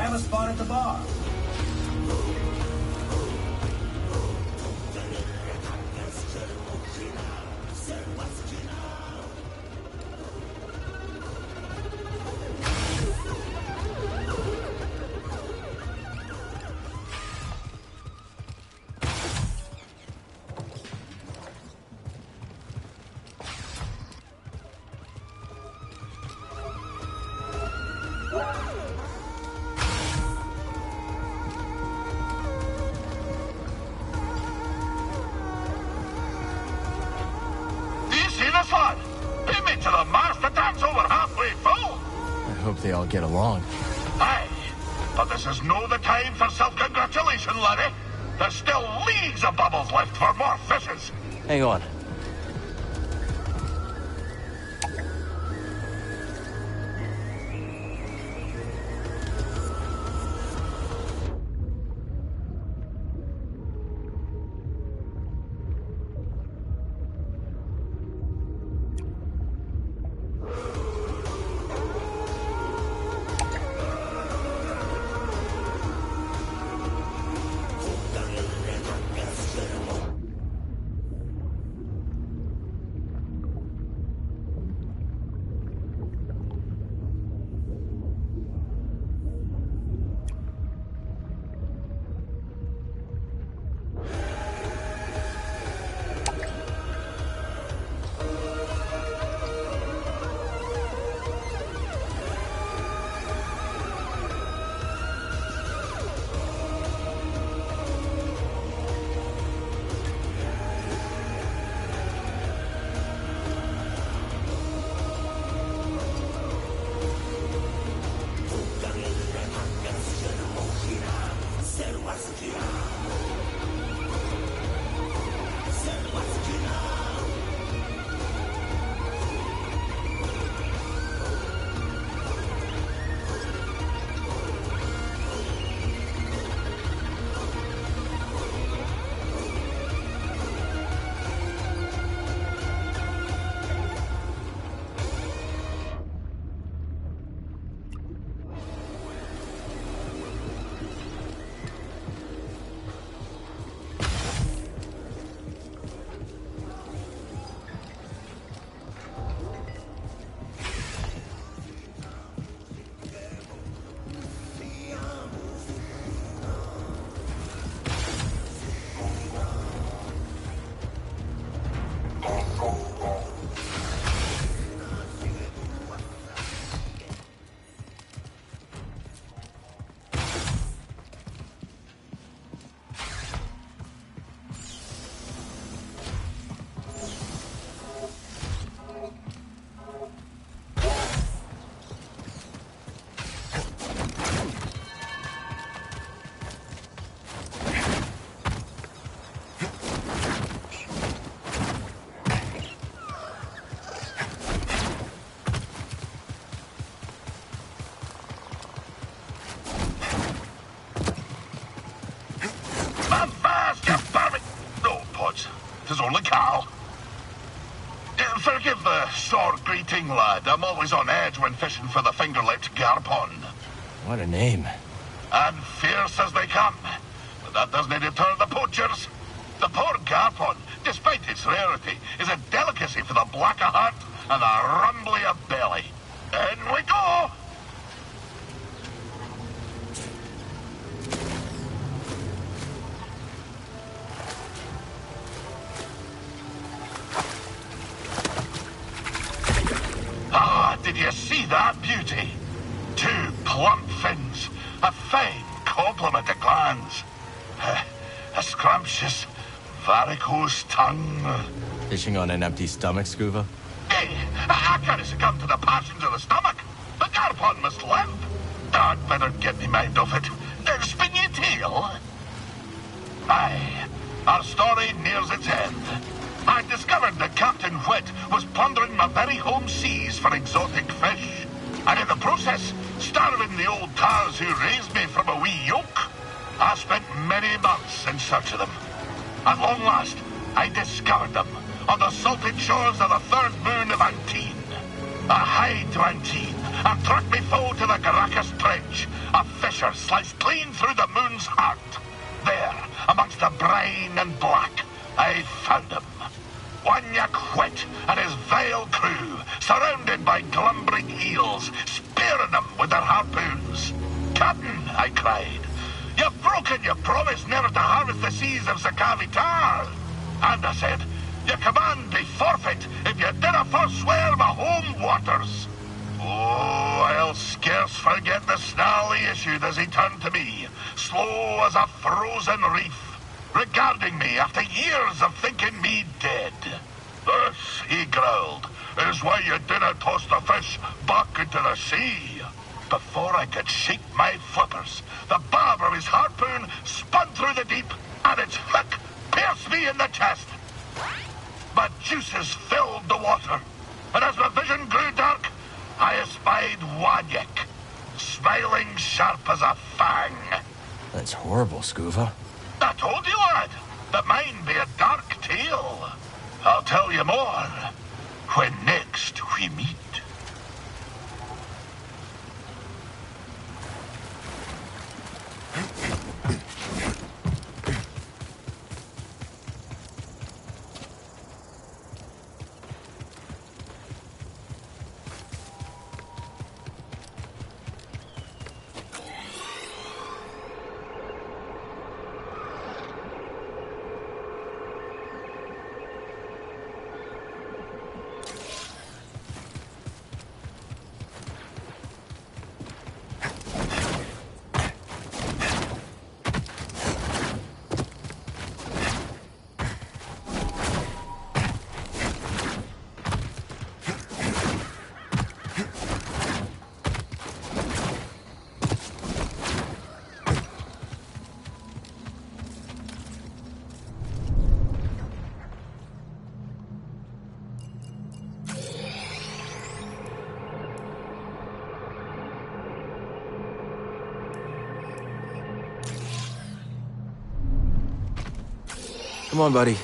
have a spot at the bar. They all get along. Aye, but this is no the time for self-congratulation, laddie. There's still leagues of bubbles left for more fishes. Hang on. Forgive the sore greeting, lad. I'm always on edge when fishing for the finger-lipped garpon. What a name. And fierce as they come. But that doesn't deter the poachers. The poor garpon, despite its rarity, is a delicacy for the black of heart and the rumbly of belly. In we go! Did you see that beauty? 2 plump fins, a fine complement of glands, a scrumptious varicose tongue. Fishing on an empty stomach, Scuba? Hey, I can't succumb to the passions of the stomach. The garpon must live. I'd better get me mind off it. Spin your tail. Aye, our story nears its end. I discovered that Captain Whit was plundering my very home seas for exotic fish. And in the process, starving the old tars who raised me from a wee yoke. I spent many months in search of them. At long last, I discovered them on the salted shores of the third moon of Antine. I hied to Antine and tracked me foe to the Caracas Trench, a fish fisher sliced clean through the moon's heart. There, amongst the brine and black, I found him. One Quit and his vile crew, surrounded by glumbering eels, spearing them with their harpoons. "Captain," I cried, "you've broken your promise never to harvest the seas of Zakavitar." And I said, "Your command be forfeit if you dinna forswear my home waters." Oh, I'll scarce forget the snarl he issued as he turned to me, slow as a frozen reef, regarding me after years of thinking me dead. "This," he growled, "is why you dinna toss the fish back into the sea." Before I could shake my flippers, the barb of his harpoon spun through the deep, and its hook pierced me in the chest. My juices filled the water, and as my vision grew dark, I espied Wanyek, smiling sharp as a fang. That's horrible, Scuva. I told you, lad, that mine be a dark tale. I'll tell you more when next we meet. Come on, buddy.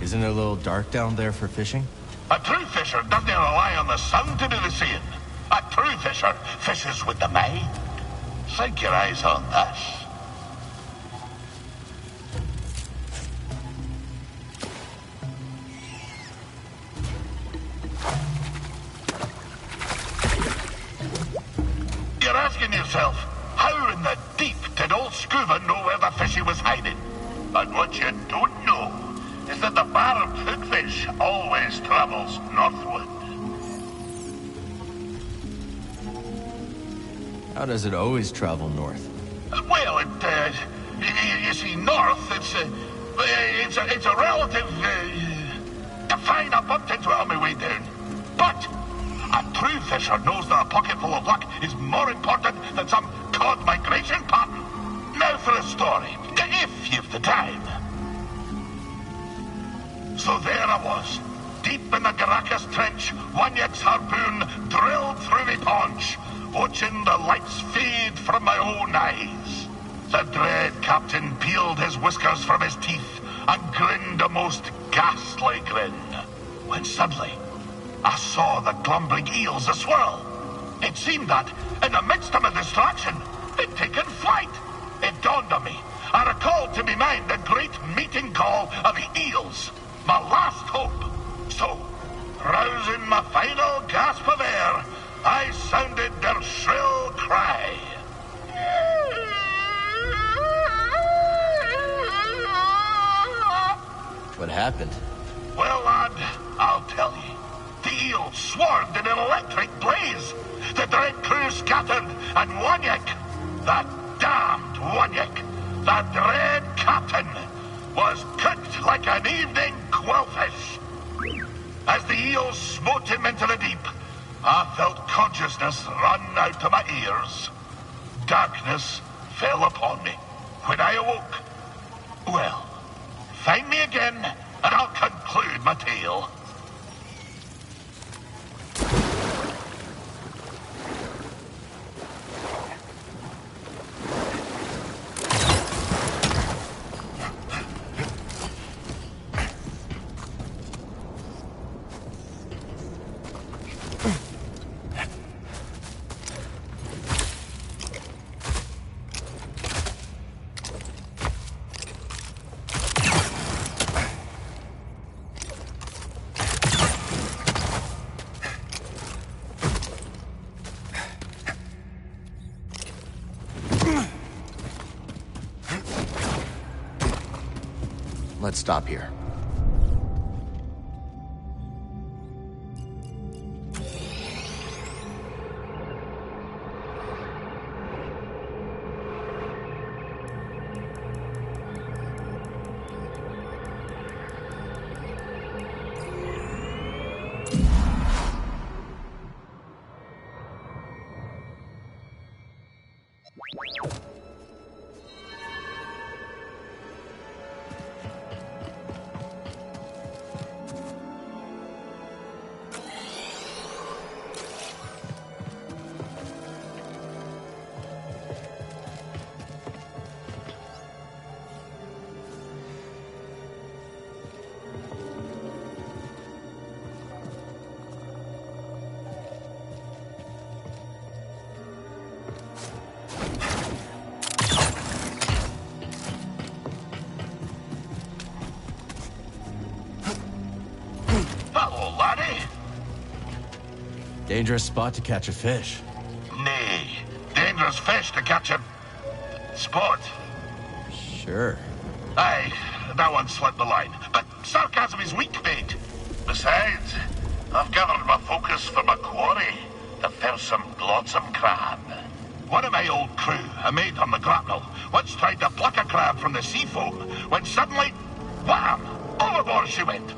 Isn't it a little dark down there for fishing? A true fisher doesn't rely on the sun to do the seeing. A true fisher fishes with the mind. Sink your eyes on this. You're asking yourself, how in the deep did old Scuba know where the fishy was hiding? And what you don't know is that the barbed hookfish always travels northward. How does it always travel north? Well, you see, north, it's a relative, fine, I bumped into it on my way down. But a true fisher knows that a pocket full of luck is more important than some cod migration pattern. Now for a story, if you've the time. So there I was, deep in the Garacus Trench, Wanyak's harpoon drilled through me paunch, watching the lights fade from my own eyes. The dread captain peeled his whiskers from his teeth and grinned a most ghastly grin, when suddenly I saw the glumbering eels a-swirl. It seemed that, in the midst of my distraction, they'd taken flight. It dawned on me. I recalled to me mind the great meeting call of the eels, my last hope. So, rousing my final gasp of air, I sounded their shrill cry. What happened? Well, lad, I'll tell you. The eels swarmed in an electric blaze. The dread crew scattered, and Wanyak, that damned Wanyak, that dread captain, was cooked like an evening quillfish. As the eels smote him into the deep, I felt consciousness run out to my ears. Darkness fell upon me. When I awoke, well, find me again, and I'll conclude my tale. Let's stop here. Dangerous spot to catch a fish. Nay, dangerous fish to catch a sport. Sure. Aye, that one slipped the line. But sarcasm is weak bait. Besides, I've gathered my focus for my quarry, the fearsome blotsome crab. One of my old crew, a mate on the grapnel, once tried to pluck a crab from the sea foam, when suddenly, wham! Overboard she went.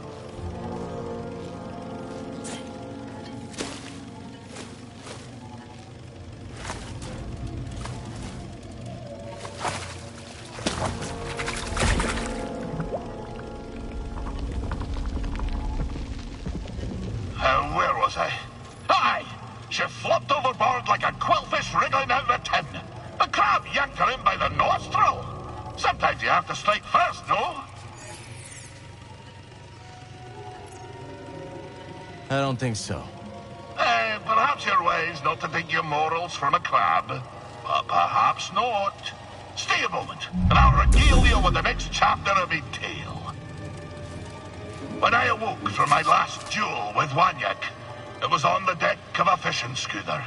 Where was I? Aye! She flopped overboard like a quillfish wriggling out of a tin. The crab yanked her in by the nostril. Sometimes you have to strike first, no? I don't think so. Perhaps you're wise not to take your morals from a crab. But perhaps not. Stay a moment, and I'll regale you with the next chapter of my tale. When I awoke from my last duel with Wanyak, it was on the deck of a fishing schooner.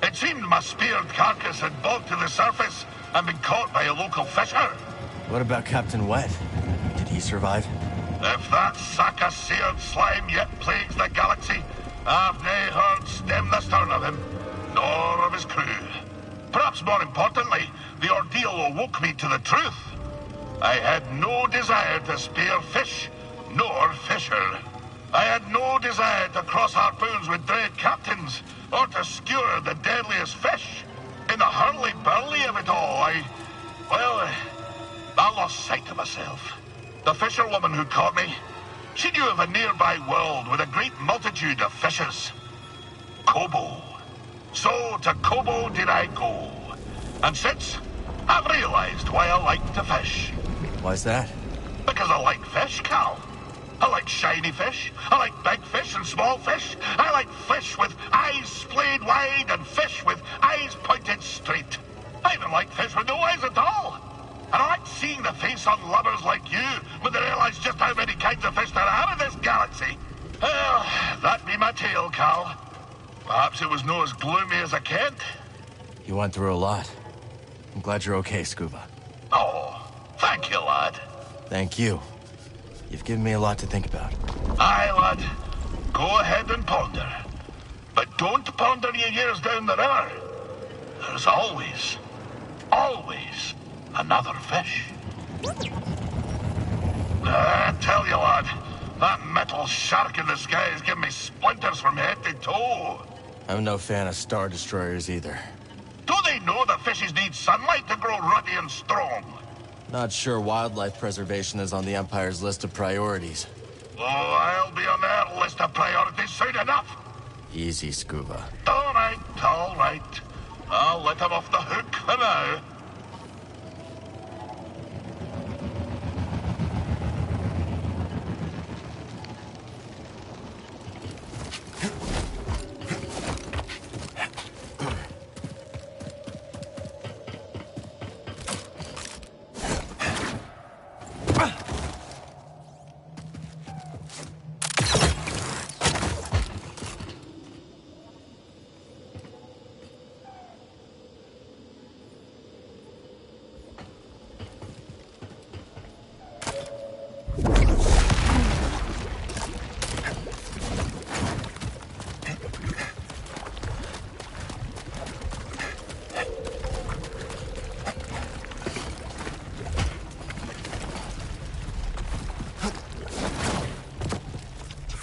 It seemed my speared carcass had bogged to the surface and been caught by a local fisher. What about Captain Wet? Did he survive? If that sack of seared slime yet plagues the galaxy, I've nae heard stem the stern of him, nor of his crew. Perhaps more importantly, the ordeal awoke me to the truth. I had no desire to spear fish, nor fisher. I had no desire to cross harpoons with dread captains, or to skewer the deadliest fish. In the hurly-burly of it all, I lost sight of myself. The fisherwoman who caught me, she knew of a nearby world with a great multitude of fishes. Kobo. So to Kobo did I go. And since, I've realized why I like to fish. Why's that? Because I like fish, Cal. I like shiny fish. I like big fish and small fish. I like fish with eyes splayed wide and fish with eyes pointed straight. I even like fish with no eyes at all. And I like seeing the face on lubbers like you when they realize just how many kinds of fish there are in this galaxy. Well, that be my tale, Cal. Perhaps it was no as gloomy as I kent. You went through a lot. I'm glad you're okay, Scuba. Oh, thank you, lad. Thank you. You've given me a lot to think about. Aye, lad. Go ahead and ponder. But don't ponder your years down the river. There's always another fish. I tell you, lad, that metal shark in the sky is giving me splinters from head to toe. I'm no fan of Star Destroyers either. Do they know that fishes need sunlight to grow ruddy and strong? Not sure wildlife preservation is on the Empire's list of priorities. Oh, I'll be on their list of priorities soon enough. Easy, Scuba. All right, all right. I'll let him off the hook for now.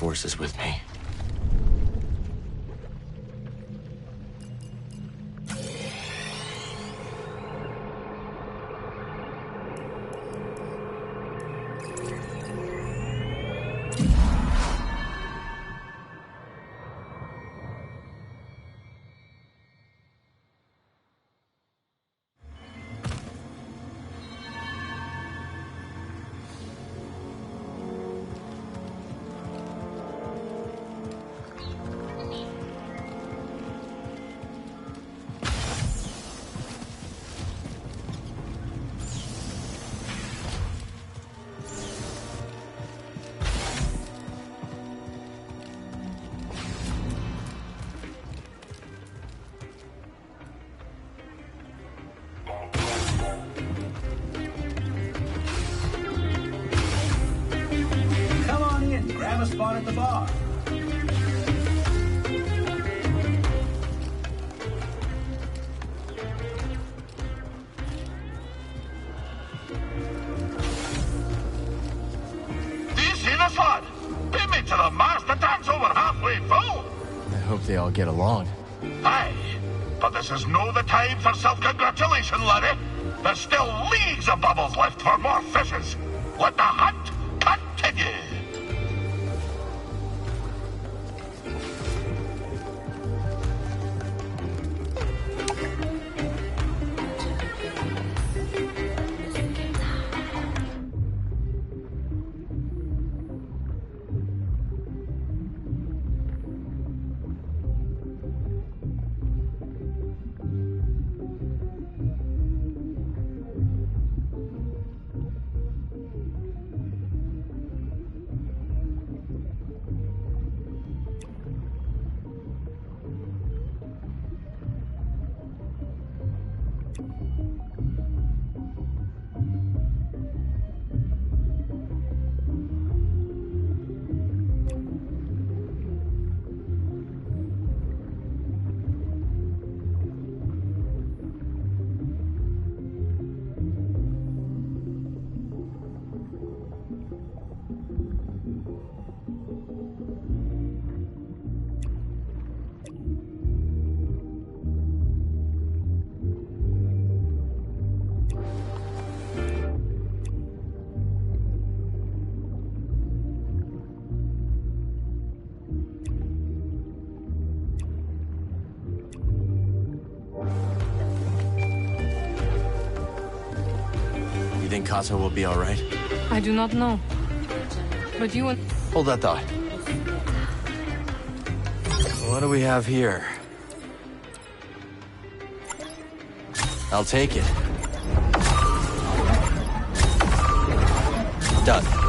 Force is with me. Grab a spot at the bar. Do you see this, lad? Beat me to the mast. The tank's over halfway full. I hope they all get along. Aye, but this is no the time for self-congratulation, laddie. There's still leagues of bubbles left for more fishes. Let the hunt continue. Mikasa will be all right? I do not know. But you and... Hold that thought. What do we have here? I'll take it. Done.